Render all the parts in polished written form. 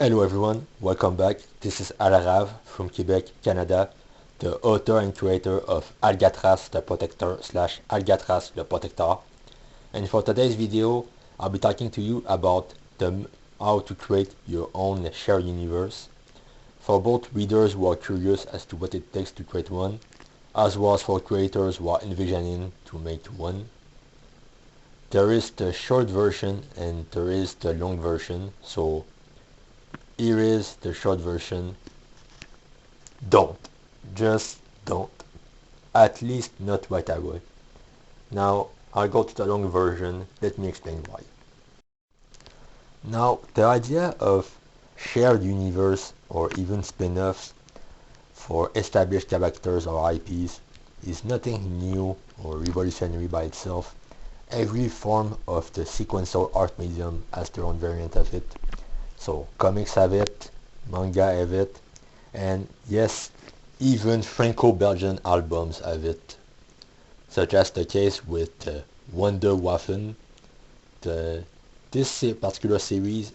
Hello everyone, welcome back. This is alrav from Quebec, Canada, the author and creator of Algatraz the Protector slash Algatraz le Protector. And for today's video, I'll be talking to you about how to create your own shared universe for both readers who are curious as to what it takes to create one, as well as for creators who are envisioning to make one. There is the short version and there is the long version, so here is the short version. Don't. Just don't. At least not right away. Now, I'll go to the long version. Let me explain why. Now, the idea of shared universe or even spin-offs for established characters or IPs is nothing new or revolutionary by itself. Every form of the sequential art medium has their own variant of it. So comics have it, manga have it, and yes, even franco-belgian albums have it, such as the case with Wonder Waffen. This particular series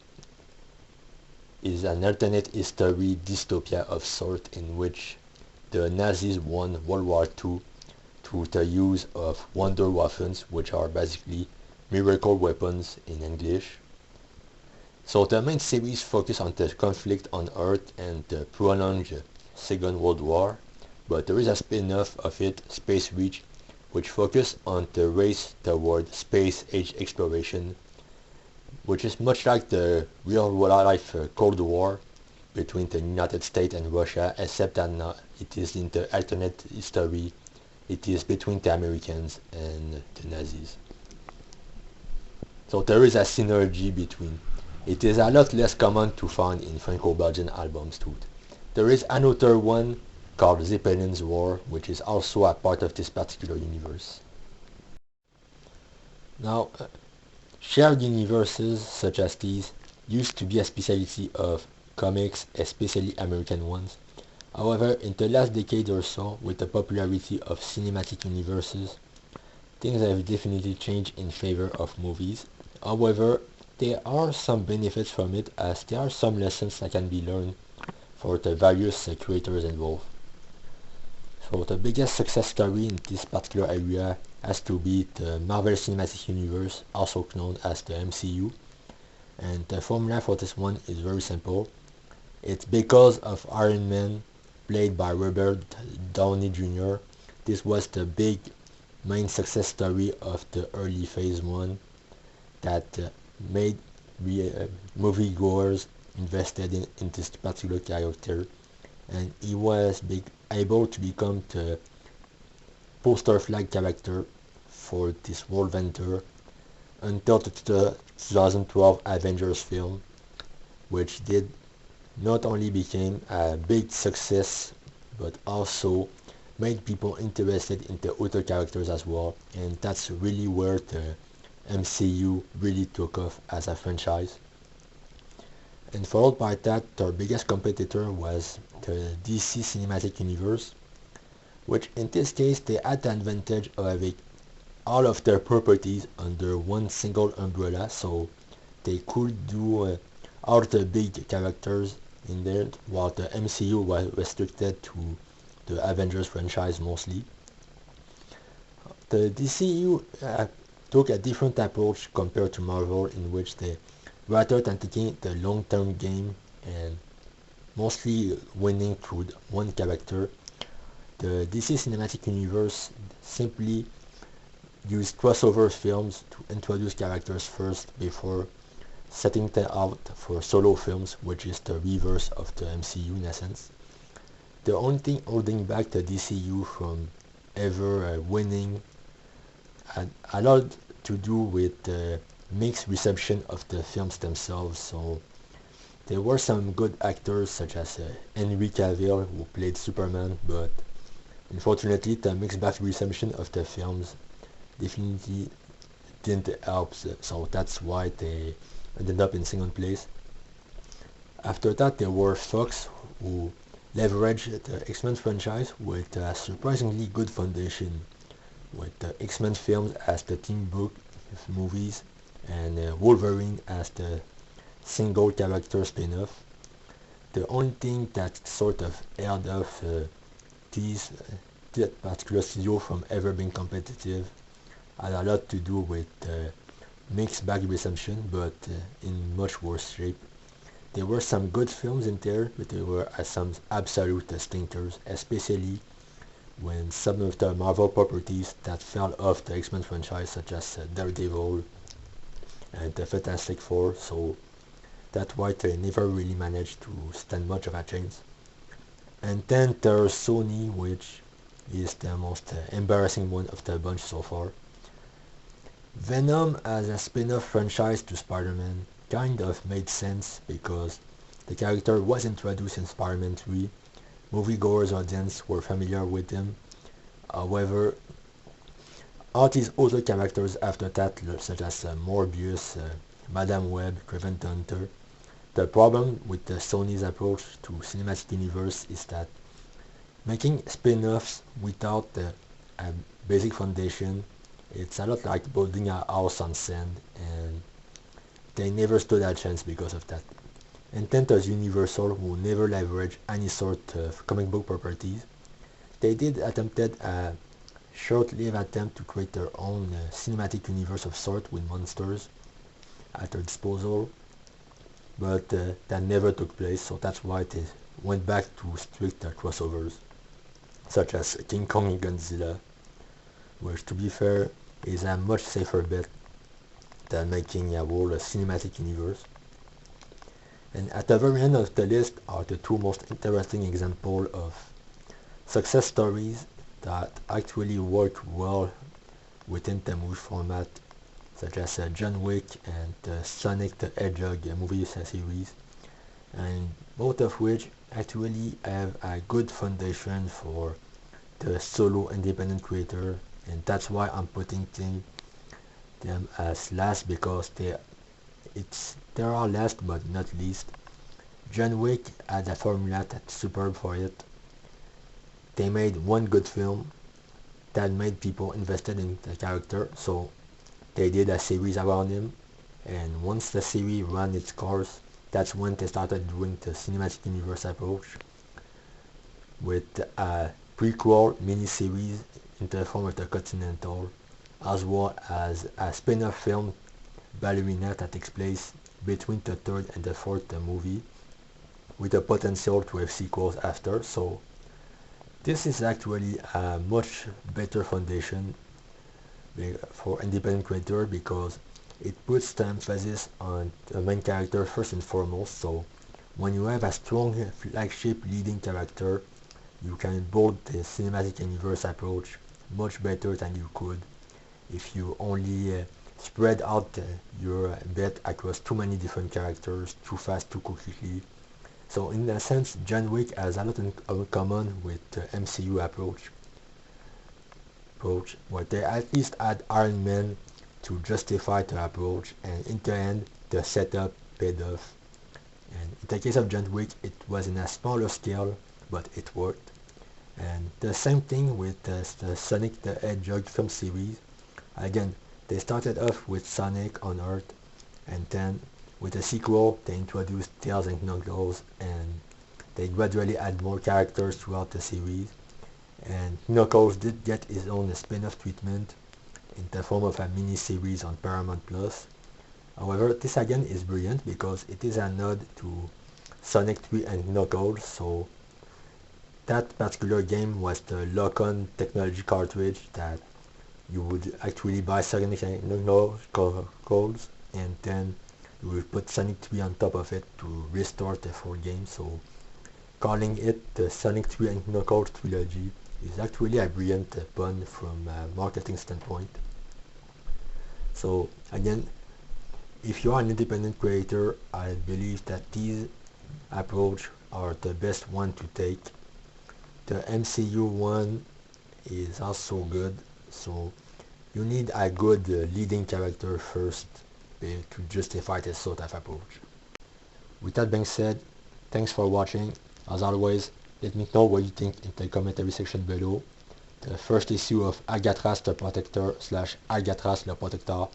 is an alternate history dystopia of sort in which the Nazis won World War II through the use of Wonder Waffens, which are basically miracle weapons in English. So the main series focuses on the conflict on Earth and the prolonged Second World War, but there is a spin-off of it, Space Reach, which focuses on the race toward space-age exploration, which is much like the real-life Cold War between the United States and Russia, except that now it is in the alternate history. It is between the Americans and the Nazis. So there is a synergy between. It is a lot less common to find in franco-belgian albums too. There is another one called Zeppelin's War, which is also a part of this particular universe. Now, shared universes such as these used to be a specialty of comics, especially American ones. However, in the last decade or so, with the popularity of cinematic universes, things have definitely changed in favor of movies. However, there are some benefits from it, as there are some lessons that can be learned for the various creators involved. So the biggest success story in this particular area has to be the Marvel Cinematic Universe, also known as the MCU. And the formula for this one is very simple. It's because of Iron Man, played by Robert Downey Jr. This was the big main success story of the early Phase 1 that made moviegoers invested in this particular character, and he was able to become the poster flag character for this world venture until the 2012 Avengers film, which did not only became a big success but also made people interested in the other characters as well, and that's really where the MCU really took off as a franchise. And followed by that, their biggest competitor was the DC Cinematic Universe, which in this case they had the advantage of having all of their properties under one single umbrella, so they could do all the big characters in there, while the MCU was restricted to the Avengers franchise mostly. The DCU took a different approach compared to Marvel, in which they, rather than taking the long-term game and mostly winning through one character, the DC Cinematic Universe simply used crossover films to introduce characters first before setting them out for solo films, which is the reverse of the MCU in a sense. The only thing holding back the DCU from ever winning had a lot to do with the mixed reception of the films themselves. So there were some good actors such as Henry Cavill, who played Superman, but unfortunately the mixed back reception of the films definitely didn't help, so that's why they ended up in second place. After that, there were Fox, who leveraged the X-Men franchise with a surprisingly good foundation, with the X-Men films as the team book movies and Wolverine as the single character spin-off. the only thing that sort of held off that particular studio from ever being competitive had a lot to do with mixed bag reception, but in much worse shape. There were some good films in there, but there were some absolute stinkers, especially when some of the Marvel properties that fell off the X-Men franchise, such as Daredevil and the Fantastic Four, so that's why they never really managed to stand much of a chance. And then there's Sony, which is the most embarrassing one of the bunch so far. Venom as a spin-off franchise to Spider-Man kind of made sense because the character was introduced in Spider-Man 3. Moviegoers audience were familiar with him. However, all these other characters after that, such as Morbius, Madame Web, Kraven the Hunter, the problem with the Sony's approach to cinematic universe is that making spin-offs without a basic foundation, it's a lot like building a house on sand, and they never stood a chance because of that. And then there's Universal, who never leveraged any sort of comic book properties. They did attempted a short-lived attempt to create their own cinematic universe of sort with monsters at their disposal, but that never took place, so that's why they went back to strict crossovers, such as King Kong and Godzilla, which, to be fair, is a much safer bet than making a whole cinematic universe. And at the very end of the list are the two most interesting examples of success stories that actually work well within the movie format, such as John Wick and Sonic the Hedgehog movie series, and both of which actually have a good foundation for the solo independent creator, and that's why I'm putting them as last, because they are last but not least. John Wick had a formula that's superb for it. They made one good film that made people invested in the character, so they did a series around him, and once the series ran its course, that's when they started doing the cinematic universe approach with a prequel mini-series in the form of the Continental, as well as a spin-off film, Ballerina, that takes place between the third and the fourth movie, with the potential to have sequels after. So this is actually a much better foundation for independent creator, because it puts the emphasis on the main character first and foremost. So when you have a strong flagship leading character, you can build the cinematic universe approach much better than you could if you only spread out your bet across too many different characters too fast, too quickly. So in a sense, John Wick has a lot in common with the MCU approach, where they at least add Iron Man to justify the approach, and in the end, the setup paid off. And in the case of John Wick, it was in a smaller scale, but it worked. And the same thing with the Sonic the Hedgehog film series. Again, they started off with Sonic on Earth, and then with the sequel, they introduced Tails and Knuckles, and they gradually add more characters throughout the series. And Knuckles did get his own spin-off treatment in the form of a mini-series on Paramount Plus. However, this again is brilliant because it is a nod to Sonic 3 and Knuckles, so that particular game was the lock-on technology cartridge that you would actually buy Sonic and Knuckles, and then you will put Sonic 3 on top of it to restore the full game. So calling it the Sonic 3 and Knuckles trilogy is actually a brilliant pun from a marketing standpoint. So again, if you are an independent creator, I believe that these approach are the best one to take. The MCU one is also good, so you need a good leading character first to justify this sort of approach. With that being said, thanks for watching. As always, let me know what you think in the commentary section below. The first issue of Alcatraz the Protector / Alcatraz le Protector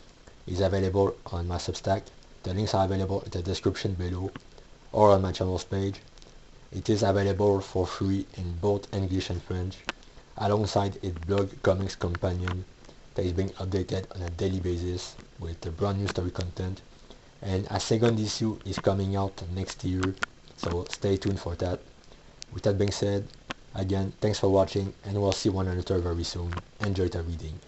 is available on my Substack. The links are available in the description below or on my channel's page. It is available for free in both English and French, alongside its blog comics companion that is being updated on a daily basis with the brand new story content. And a second issue is coming out next year, so stay tuned for that. With that being said, again, thanks for watching, and we'll see one another very soon. Enjoy the reading.